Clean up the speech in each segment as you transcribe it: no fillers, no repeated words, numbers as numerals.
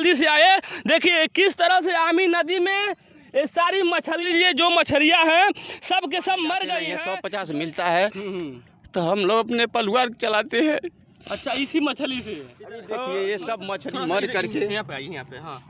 जल्दी से आए। देखिए किस तरह से आमी नदी में ये सारी मछली, ये जो मछलियाँ हैं सब के सब मर गई हैं। 150 मिलता है तो हम लोग अपने परिवार चलाते हैं। अच्छा, इसी मछली से देखिए ये सब मछली मर करके, यहाँ पे आइए, यहाँ पे। हाँ,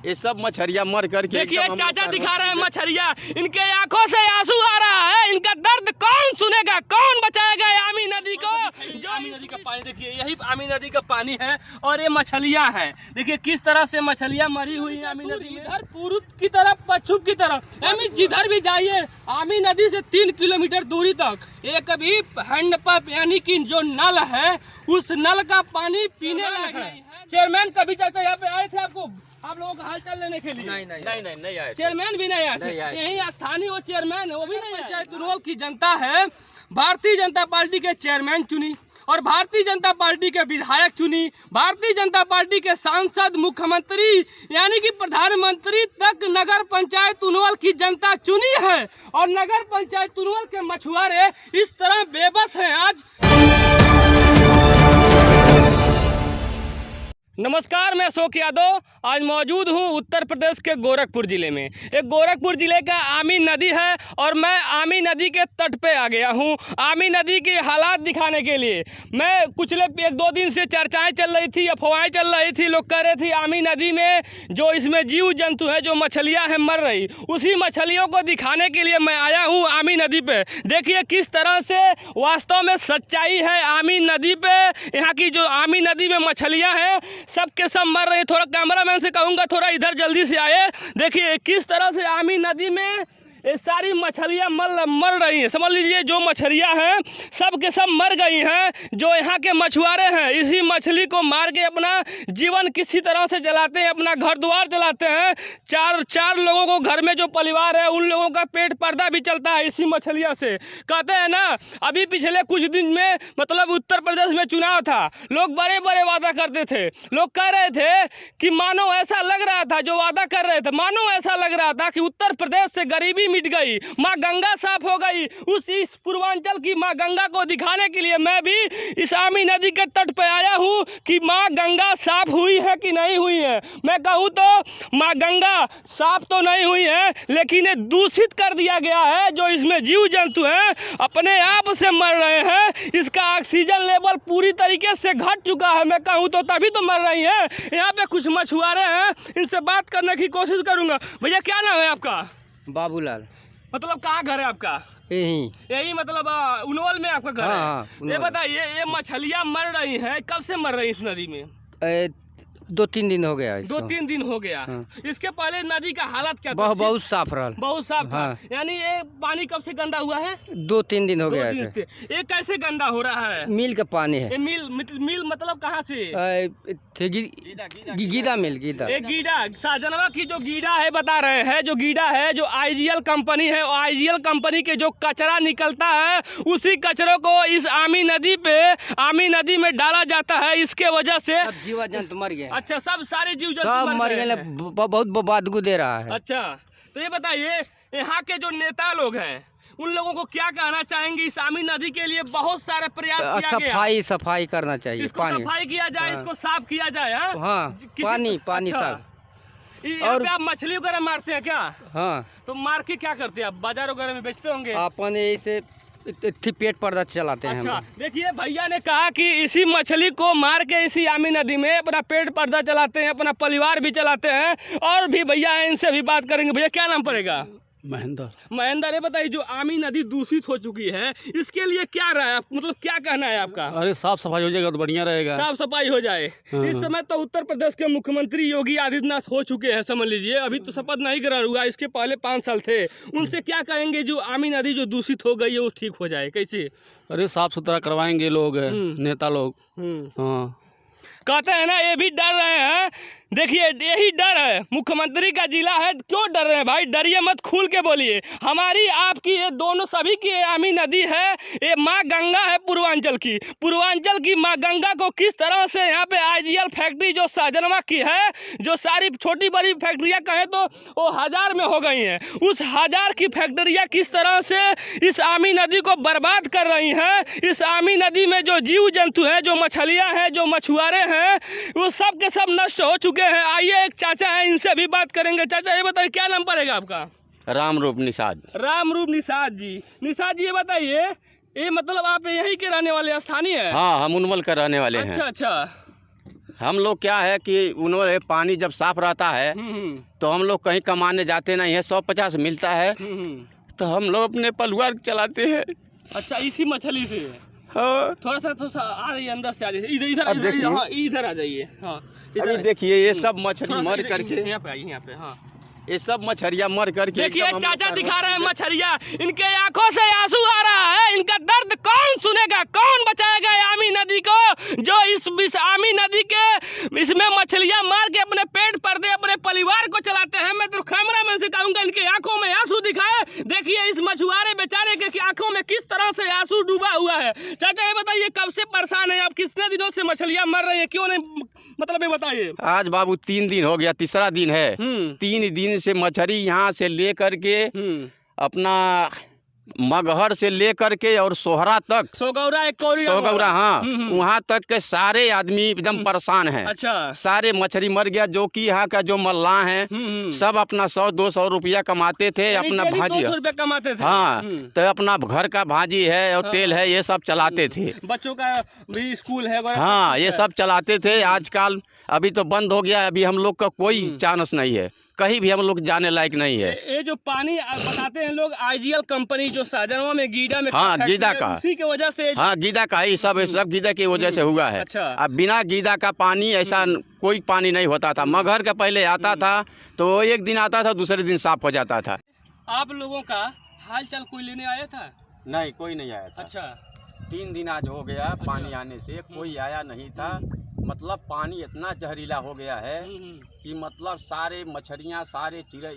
ये सब मछलियाँ मर करके, देखिए चाचा दिखा रहे हैं मछलियाँ, इनके आंखों से आंसू आ रहा है। इनका दर्द कौन सुनेगा, कौन बचाएगा आमी नदी को? जो आमी नदी का पानी देखिए, यही आमी नदी का पानी है और ये मछलियाँ हैं। देखिए किस तरह से मछलियाँ मरी हुई हैं आमी नदी में। इधर पूर्व की तरफ, पश्चिम की तरफ, जिधर भी जाइए आमी नदी से 3 किलोमीटर दूरी तक एक भी हैंडपंप यानी कि जो नल है उस नल का पानी पीने लायक नहीं है। चेयरमैन कभी चाचा यहाँ पे आए थे आप लोगों का हालचाल लेने के लिए? नहीं आए। चेयरमैन भी नहीं आए थे। यही स्थानीय वो चेयरमैन है, वो भी नहीं आए। पंचायत तुनवल की जनता है, भारतीय जनता पार्टी के चेयरमैन चुनी और भारतीय जनता पार्टी के विधायक चुनी, भारतीय जनता पार्टी के सांसद, मुख्यमंत्री यानी कि प्रधानमंत्री तक नगर पंचायत तुनवल की जनता चुनी है। और नगर पंचायत तुनवल के मछुआरे इस तरह बेबस हैं आज। नमस्कार, मैं अशोक यादव। आज मौजूद हूँ उत्तर प्रदेश के गोरखपुर ज़िले में। एक गोरखपुर ज़िले का आमी नदी है और मैं आमी नदी के तट पे आ गया हूँ आमी नदी के हालात दिखाने के लिए। मैं पिछले 1-2 दिन से चर्चाएं चल रही थी, अफवाहें चल रही थी, लोग कह रहे थे आमी नदी में जो इसमें जीव जंतु है, जो मछलियाँ हैं मर रही, उसी मछलियों को दिखाने के लिए मैं आया हूँ आमी नदी पे। देखिए किस तरह से वास्तव में सच्चाई है आमी नदी पे। यहाँ की जो आमी नदी में मछलियाँ हैं सब के सब मर रही है। थोड़ा कैमरामैन से कहूँगा थोड़ा इधर जल्दी से आए। देखिए किस तरह से आमी नदी में ये सारी मछलियाँ मर रही हैं। समझ लीजिए जो मछलियाँ हैं सब के सब मर गई हैं। जो यहाँ के मछुआरे हैं इसी मछली को मार के अपना जीवन किसी तरह से चलाते हैं, अपना घर द्वार चलाते हैं। चार लोगों को घर में जो परिवार है उन लोगों का पेट पर्दा भी चलता है इसी मछलियाँ से। कहते हैं ना, अभी पिछले कुछ दिन में मतलब उत्तर प्रदेश में चुनाव था, लोग बड़े बड़े वादा करते थे। लोग कह रहे थे कि मानो ऐसा लग रहा था, जो वादा कर रहे थे मानो ऐसा लग रहा था कि उत्तर प्रदेश से गरीबी मिट गई, माँ गंगा साफ हो गई। इस पूर्वांचल की माँ गंगा को दिखाने के लिए मैं भी इस आमी नदी के तट पे आया हूँ कि माँ गंगा साफ हुई है कि नहीं हुई है। मैं कहूँ तो माँ गंगा साफ तो नहीं हुई है, लेकिन ये दूषित कर दिया गया है। जो इसमें जीव जंतु हैं अपने आप से मर रहे हैं। इसका ऑक्सीजन लेवल पूरी तरीके से घट चुका है। मैं कहूँ तो तभी तो मर रही है। यहाँ पे कुछ मछुआरे हैं, इनसे बात करने की कोशिश करूँगा। भैया क्या नाम है आपका? बाबूलाल। मतलब कहाँ घर है आपका? यही मतलब उनवल में आपका घर है? ये बताइए, ये मछलियाँ मर रही हैं, कब से मर रही है इस नदी में? 2-3 दिन हो गया। 2-3 दिन हो गया। इसके पहले नदी का हालत क्या था? बहुत साफ रहा। बहुत साफ था। यानी ये पानी कब से गंदा हुआ है? 2-3 दिन हो गया। ये कैसे गंदा हो रहा है? मिल का पानी है। मिल मतलब कहाँ से? गीदा मिल, गीदा। एक गीडा, साजनवा की जो गीडा है बता रहे हैं, जो गीडा है जो IGL कंपनी है, IGL कंपनी के जो कचरा निकलता है उसी कचरों को इस आमी नदी में डाला जाता है। इसके वजह से जीव जंतु मर गए। अच्छा, सब सारे जीव जंतु मर गए। बहुत बदबू दे रहा है। अच्छा, तो ये बताइए यहाँ के जो नेता लोग हैं उन लोगों को क्या कहना चाहेंगे? इस आमी नदी के लिए बहुत सारे प्रयास किया गया। सफाई करना चाहिए। इसको सफाई किया जाए, इसको साफ किया जाए। हाँ, पानी अच्छा। साफ। और आप मछली वगैरह मारते हैं क्या? हाँ। तो मार के क्या करते हैं आप? बाजार वगैरह में बेचते होंगे? अपन ऐसे पेट पर्दा चलाते हैं। अच्छा, देखिए भैया ने कहा कि इसी मछली को मार के इसी आमी नदी में अपना पेट पर्दा चलाते हैं, अपना परिवार भी चलाते हैं। और भी भैया है, इनसे भी बात करेंगे। भैया क्या नाम पड़ेगा? महेंद्र। ये बताइए जो आमी नदी दूषित हो चुकी है इसके लिए क्या रहा, मतलब क्या कहना है आपका? अरे साफ सफाई हो जाएगा तो बढ़िया रहेगा। साफ सफाई हो जाए। इस समय तो उत्तर प्रदेश के मुख्यमंत्री योगी आदित्यनाथ हो चुके हैं, समझ लीजिए। अभी तो शपथ नहीं ग्रहण हुआ, इसके पहले 5 साल थे। उनसे क्या कहेंगे जो आमी नदी जो दूषित हो गई है वो ठीक हो जाए? कैसे? अरे साफ सुथरा करवाएंगे लोग, नेता लोग। हाँ, कहते हैं ना, ये भी डर रहे हैं। देखिए यही डर है, मुख्यमंत्री का जिला है, क्यों डर रहे हैं भाई? डरिए मत, खुल के बोलिए। हमारी आपकी ये दोनों सभी की आमी नदी है, ये माँ गंगा है पूर्वांचल की माँ गंगा को किस तरह से यहाँ पे IGL फैक्ट्री जो साजनवा की है, जो सारी छोटी बड़ी फैक्ट्रियाँ कहें तो वो 1000 में हो गई हैं, उस 1000 की फैक्ट्रियाँ किस तरह से इस आमी नदी को बर्बाद कर रही हैं। इस आमी नदी में जो जीव जंतु हैं, जो मछलियाँ हैं, जो मछुआरे हैं, वो सब के सब नष्ट हो चुके चुके हैं। आइए एक चाचा है, इनसे भी बात करेंगे। चाचा ये बताइए क्या नाम पड़ेगा आपका? राम रूप निषाद। राम रूप निषाद जी। निषाद जी ये बताइए, ये मतलब आप यहीं के रहने वाले स्थानीय है? हाँ, हम उनवल का रहने वाले हैं। अच्छा अच्छा। हम लोग क्या है कि उनवल पानी जब साफ रहता है तो हम लोग कहीं कमाने जाते नहीं है, 150 मिलता है तो हम लोग अपने परिवार चलाते हैं। अच्छा, इसी मछली से? हाँ। थोड़ा सा आ रही है, अंदर से आ जाइए, इधर इधर अब देखिए। हाँ, इधर आ जाइए। हाँ, अभी देखिए ये सब मछली मर करके, यहाँ पे आइए, यहाँ पे। हाँ, ये सब मछलियाँ मर करके देखिए एकदम हम लोग चाचा का दिखा रहे हैं मछलियाँ, इनके आंखों से आंसू आ रहा है। इनका दर्द कौन सुनेगा, कौन बचाएगा आमी नदी को, जो इस आमी नदी के इसमें मछलियाँ मार के अपने पेट पर दे अपने परिवार को चलाते हैं। मैं तो कैमरा मैन से कहूँगा इनके आंखों में आंसू दिखाए। देखिए इस मछुआरे बेचारे के आंखों में किस तरह से आंसू डूबा हुआ है। चाचा ये बताइए कब से परेशान है आप, कितने दिनों से मछलियाँ मर रही है, क्यों नहीं, मतलब ये बताइए। आज बाबू 3 दिन हो गया, तीसरा दिन है। 3 दिन से मछली यहाँ से ले करके अपना मगहर से ले करके और सोहरा तक, सोगौरा एक कौरी, सोगौरा, हाँ, वहाँ तक के सारे आदमी एकदम परेशान हैं। अच्छा, सारे मछली मर गया। जो कि यहाँ का जो मल्लाह हैं सब अपना 100-200 रुपया कमाते थे, अपना भाजी, 200 रुपया कमाते थे। हाँ, तो अपना घर का भाजी है और तेल है, ये सब चलाते थे। बच्चों का भी स्कूल है, हाँ, ये सब चलाते थे। आजकल अभी तो बंद हो गया, अभी हम लोग का कोई चांस नहीं है, कहीं भी हम लोग जाने लायक नहीं है। ये जो पानी बताते हैं लोग, आईजीएल कंपनी जो साजनवा में गीडा में, हाँ, गीदा का, उसी की वजह से, हाँ, गीदा का ही सब गीदा की वजह से हुआ है। अच्छा। अब बिना गीदा का पानी ऐसा कोई पानी नहीं होता था। मगहर का पहले आता था तो एक दिन आता था, दूसरे दिन साफ हो जाता था। आप लोगों का हाल चाल कोई लेने आया था? नहीं, कोई नहीं आया था। अच्छा, 3 दिन आज हो गया पानी आने से, कोई आया नहीं था। मतलब पानी इतना जहरीला हो गया है कि मतलब सारे मछलियाँ, सारे चिड़ै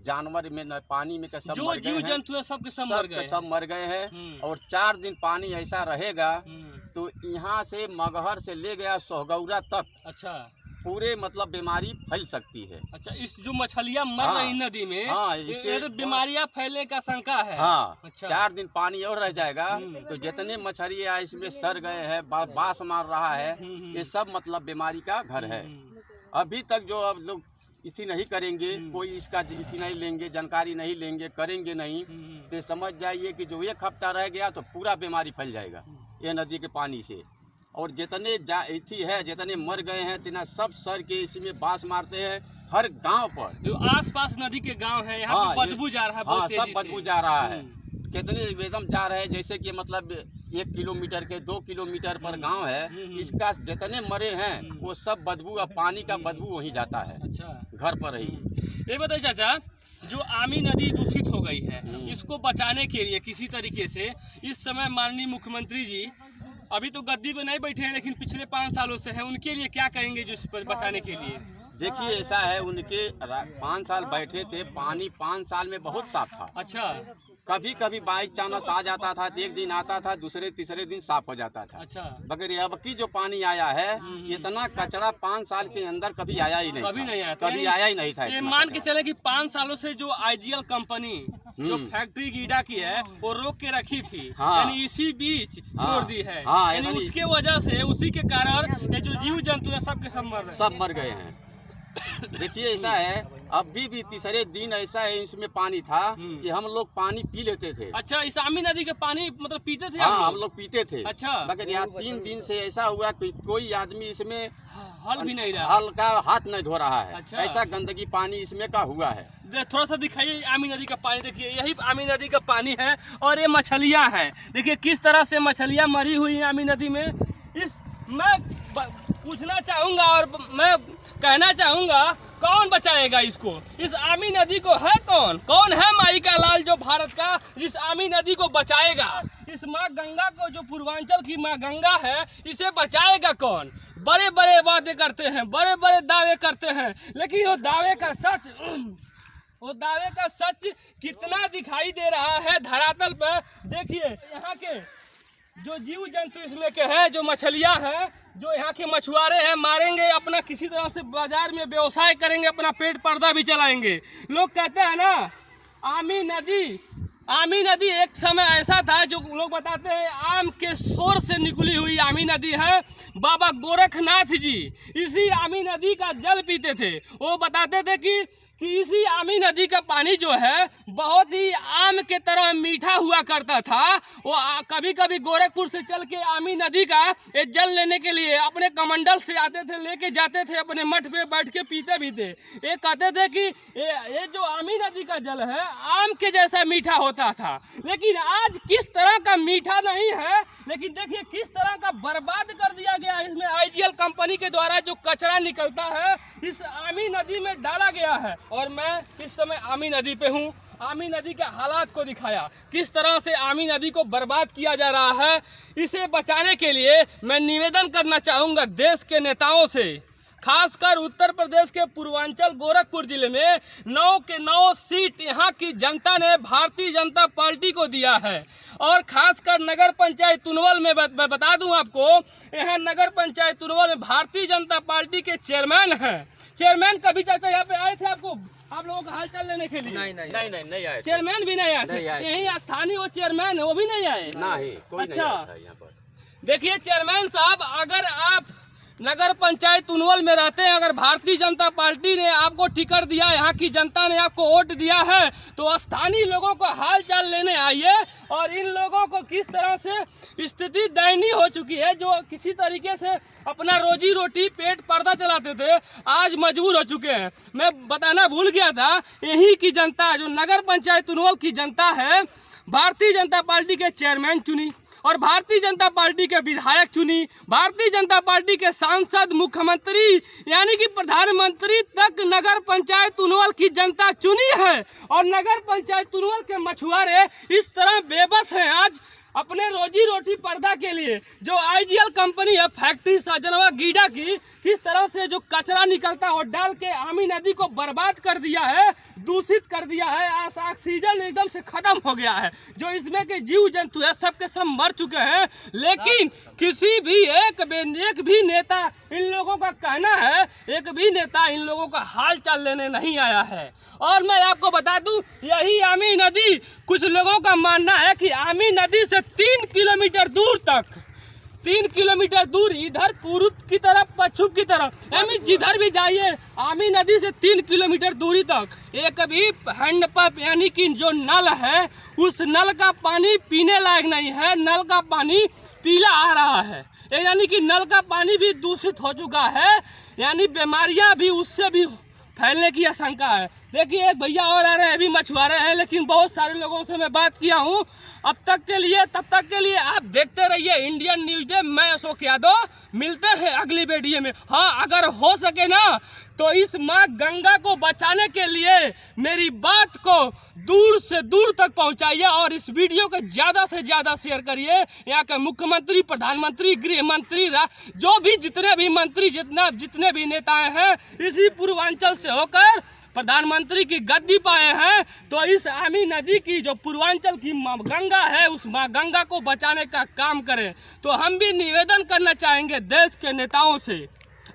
जानवर में न पानी में सब जो जीव जंतु है सब मर गए हैं। और 4 दिन पानी ऐसा रहेगा तो यहाँ से मगहर से ले गया सोहगौरा तक, अच्छा, पूरे मतलब बीमारी फैल सकती है। अच्छा, इस जो मछलियाँ मर रही नदी में, हाँ, इससे तो बीमारियाँ फैलने का शंका है। हाँ, अच्छा। 4 दिन पानी और रह जाएगा तो जितने मछलियाँ इसमें सड़ गए हैं, बास मार रहा है, ये सब मतलब बीमारी का घर है। अभी तक जो अब लोग इसी नहीं करेंगे, कोई इसका इसी नहीं लेंगे, जानकारी नहीं लेंगे, करेंगे नहीं, तो समझ जाइए कि जो 1 हफ्ता रह गया तो पूरा बीमारी फैल जाएगा ये नदी के पानी से। और जितने जितने मर गए हैं इतना सब सर के इसमें बास मारते हैं हर गांव पर। जो आसपास नदी के गांव है, यहाँ पे बदबू जा रहा है, बहुत तेजी से। सब बदबू जा रहा है। कितने एकदम जा रहे हैं, जैसे कि मतलब 1 किलोमीटर के 2 किलोमीटर पर गांव है, इसका जितने मरे हैं वो सब बदबू, पानी का बदबू वहीं जाता है। अच्छा, घर पर ही। ये बताइए चाचा, जो आमी नदी दूषित हो गई है, इसको बचाने के लिए किसी तरीके से इस समय माननीय मुख्यमंत्री जी अभी तो गद्दी पे नहीं बैठे हैं, लेकिन पिछले 5 सालों से हैं, उनके लिए क्या कहेंगे जो इस पर बचाने के लिए? देखिए ऐसा है, उनके 5 साल बैठे थे, पानी 5 साल में बहुत साफ था। अच्छा, कभी कभी बाई चांस आ जाता था, 1 दिन आता था, दूसरे तीसरे दिन साफ हो जाता था। अच्छा, मगर अब की जो पानी आया है इतना कचरा 5 साल के अंदर कभी आया ही नहीं, कभी नहीं आया, कभी आया ही नहीं था। ये मान के चले कि 5 सालों से जो आईजीएल कंपनी जो फैक्ट्री गीडा की है वो रोक के रखी थी, यानी इसी बीच छोड़ दी है, यानी उसके वजह से, उसी के कारण ये जो जीव जंतु है सब मर गए हैं। देखिए ऐसा है, अभी भी तीसरे दिन ऐसा है इसमें पानी था कि हम लोग पानी पी लेते थे। अच्छा, इस आमी नदी के पानी मतलब पीते थे? हाँ, हम लोग पीते थे। अच्छा, मगर यहाँ 3 दिन से ऐसा हुआ कि कोई आदमी इसमें हल भी नहीं रहा, हल का हाथ नहीं धो रहा है। अच्छा। ऐसा गंदगी पानी इसमें का हुआ है। थोड़ा सा दिखाइए आमी नदी का पानी, देखिए यही आमी नदी का पानी है और ये मछलियाँ हैं। देखिए किस तरह से मछलियाँ मरी हुई हैं आमी नदी में। मैं पूछना चाहूँगा और मैं कहना चाहूँगा, कौन बचाएगा इसको, इस आमी नदी को? है कौन है माई का लाल जो भारत का जिस आमी नदी को बचाएगा? इस माँ गंगा को, जो पूर्वांचल की माँ गंगा है, इसे बचाएगा कौन? बड़े बड़े वादे करते हैं, बड़े बड़े दावे करते हैं, लेकिन वो दावे का सच कितना दिखाई दे रहा है धरातल पर? देखिए यहाँ के जो जीव जंतु इसमें के हैं, जो मछलियाँ हैं, जो यहाँ के मछुआरे हैं, मारेंगे, अपना किसी तरह से बाजार में व्यवसाय करेंगे, अपना पेट पर्दा भी चलाएंगे। लोग कहते हैं ना, आमी नदी आमी नदी एक समय ऐसा था जो लोग बताते हैं आम के शोर से निकली हुई आमी नदी है। बाबा गोरखनाथ जी इसी आमी नदी का जल पीते थे। वो बताते थे कि इसी आमी नदी का पानी जो है बहुत ही आम के तरह मीठा हुआ करता था। वो कभी कभी गोरखपुर से चल के आमी नदी का ये जल लेने के लिए अपने कमंडल से आते थे, लेके जाते थे अपने मठ पे बैठ के पीते भी थे। ये कहते थे कि ये जो आमी नदी का जल है आम के जैसा मीठा होता था, लेकिन आज किस तरह का मीठा नहीं है, लेकिन देखिए किस तरह का बर्बाद कर दिया गया। इसमें आईजीएल कंपनी के द्वारा जो कचरा निकलता है इस आमी नदी में डाला गया है। और मैं इस समय आमी नदी पे हूँ। आमी नदी के हालात को दिखाया, किस तरह से आमी नदी को बर्बाद किया जा रहा है। इसे बचाने के लिए मैं निवेदन करना चाहूँगा देश के नेताओं से, खासकर उत्तर प्रदेश के पूर्वांचल गोरखपुर जिले में 9 के 9 सीट यहाँ की जनता ने भारतीय जनता पार्टी को दिया है। और खासकर नगर पंचायत तुनवल में मैं बता दूं आपको, यहाँ नगर पंचायत तुनवल में भारतीय जनता पार्टी के चेयरमैन हैं। चेयरमैन कभी चाचा यहाँ पे आए थे आप लोगों का हालचाल लेने के लिए? नहीं आए। चेयरमैन भी नहीं आए थे। यही स्थानीय वो चेयरमैन है वो भी नहीं आए? नहीं, कोई अच्छा। नहीं आता यहाँ पर। देखिए चेयरमैन साहब, अगर आप नगर पंचायत तुनवल में रहते हैं, अगर भारतीय जनता पार्टी ने आपको टिकट दिया, यहाँ की जनता ने आपको वोट दिया है, तो स्थानीय लोगों को हाल चाल लेने आइए। और इन लोगों को किस तरह से स्थिति दयनीय हो चुकी है, जो किसी तरीके से अपना रोजी रोटी पेट पर्दा चलाते थे, आज मजबूर हो चुके हैं। मैं बताना भूल गया था, यही की जनता जो नगर पंचायत तुनवल की जनता है, भारतीय जनता पार्टी के चेयरमैन चुनी और भारतीय जनता पार्टी के विधायक चुनी, भारतीय जनता पार्टी के सांसद, मुख्यमंत्री यानी कि प्रधानमंत्री तक नगर पंचायत तुनवल की जनता चुनी है। और नगर पंचायत तुनवल के मछुआरे इस तरह बेबस हैं आज अपने रोजी रोटी पर्दा के लिए। जो आईजीएल कंपनी है फैक्ट्री साजनवा गीडा की, किस तरह से जो कचरा निकलता है और डाल के आमी नदी को बर्बाद कर दिया है, दूषित कर दिया है। ऑक्सीजन एकदम से खत्म हो गया है। जो इसमें के जीव जंतु है सब के सब मर चुके हैं। लेकिन किसी भी एक भी नेता, इन लोगों का कहना है, एक भी नेता इन लोगों का हाल चाल लेने नहीं आया है। और मैं आपको बता दूं, यही आमी नदी, कुछ लोगों का मानना है कि आमी नदी से 3 किलोमीटर दूर तक, 3 किलोमीटर दूर इधर पूर्व की तरफ, पश्चिम की तरफ, यानी जिधर भी जाइए आमी नदी से 3 किलोमीटर दूरी तक एक भी हैंडपंप यानी कि जो नल है उस नल का पानी पीने लायक नहीं है। नल का पानी पीला आ रहा है, यानी कि नल का पानी भी दूषित हो चुका है, यानी बीमारियां भी उससे भी फैलने की आशंका है। देखिए एक भैया और आ रहे हैं, अभी मछुआरे हैं, लेकिन बहुत सारे लोगों से मैं बात किया हूँ। तब तक के लिए आप देखते रहिए इंडियन न्यूज डे। मैं अशोक यादव, मिलते हैं अगली वीडियो में। हाँ, अगर हो सके ना तो इस माँ गंगा को बचाने के लिए मेरी बात को दूर से दूर तक पहुँचाइए और इस वीडियो को ज़्यादा से ज़्यादा शेयर करिए। यहाँ के मुख्यमंत्री, प्रधानमंत्री, गृह मंत्री, जो भी जितने भी मंत्री, जितने भी नेताएं हैं, इसी पूर्वांचल से होकर प्रधानमंत्री की गद्दी पाए हैं। तो इस आमी नदी की जो पूर्वांचल की माँ गंगा है, उस माँ गंगा को बचाने का काम करें। तो हम भी निवेदन करना चाहेंगे देश के नेताओं से,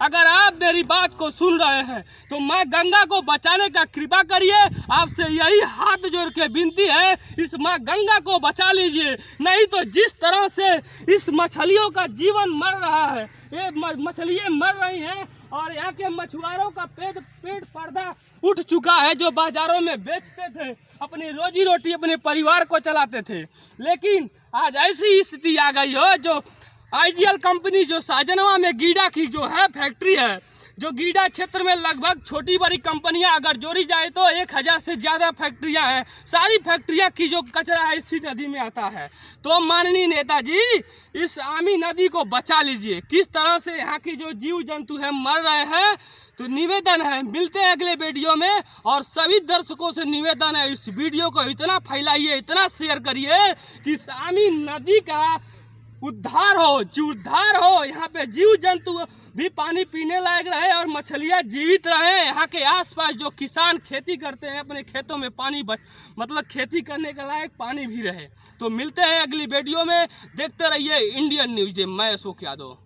अगर आप मेरी बात को सुन रहे हैं तो माँ गंगा को बचाने का कृपा करिए। आपसे यही हाथ जोड़ के विनती है, इस माँ गंगा को बचा लीजिए। नहीं तो जिस तरह से इस मछलियों का जीवन मर रहा है, ये मछलियाँ मर रही हैं और यहाँ के मछुआरों का पेट पर्दा उठ चुका है, जो बाजारों में बेचते थे, अपनी रोजी रोटी अपने परिवार को चलाते थे। लेकिन आज ऐसी स्थिति आ गई हो, जो आईजीएल कंपनी जो साजनवा में गीडा की जो है फैक्ट्री है, जो गीडा क्षेत्र में लगभग छोटी बड़ी कंपनियां अगर जोड़ी जाए तो 1000 से ज़्यादा फैक्ट्रियां हैं। सारी फैक्ट्रियां की जो कचरा है इसी नदी में आता है। तो माननीय नेताजी, इस आमी नदी को बचा लीजिए। किस तरह से यहाँ की जो जीव जंतु है मर रहे हैं। तो निवेदन है, मिलते हैं अगले वीडियो में। और सभी दर्शकों से निवेदन है, इस वीडियो को इतना फैलाइए, इतना शेयर करिए कि इस आमी नदी का उद्धार हो, यहाँ पे जीव जंतु भी पानी पीने लायक रहे और मछलियाँ जीवित रहे। यहाँ के आसपास जो किसान खेती करते हैं, अपने खेतों में पानी मतलब खेती करने के लायक पानी भी रहे। तो मिलते हैं अगली वीडियो में, देखते रहिए इंडियन न्यूज। मैं अशोक यादव।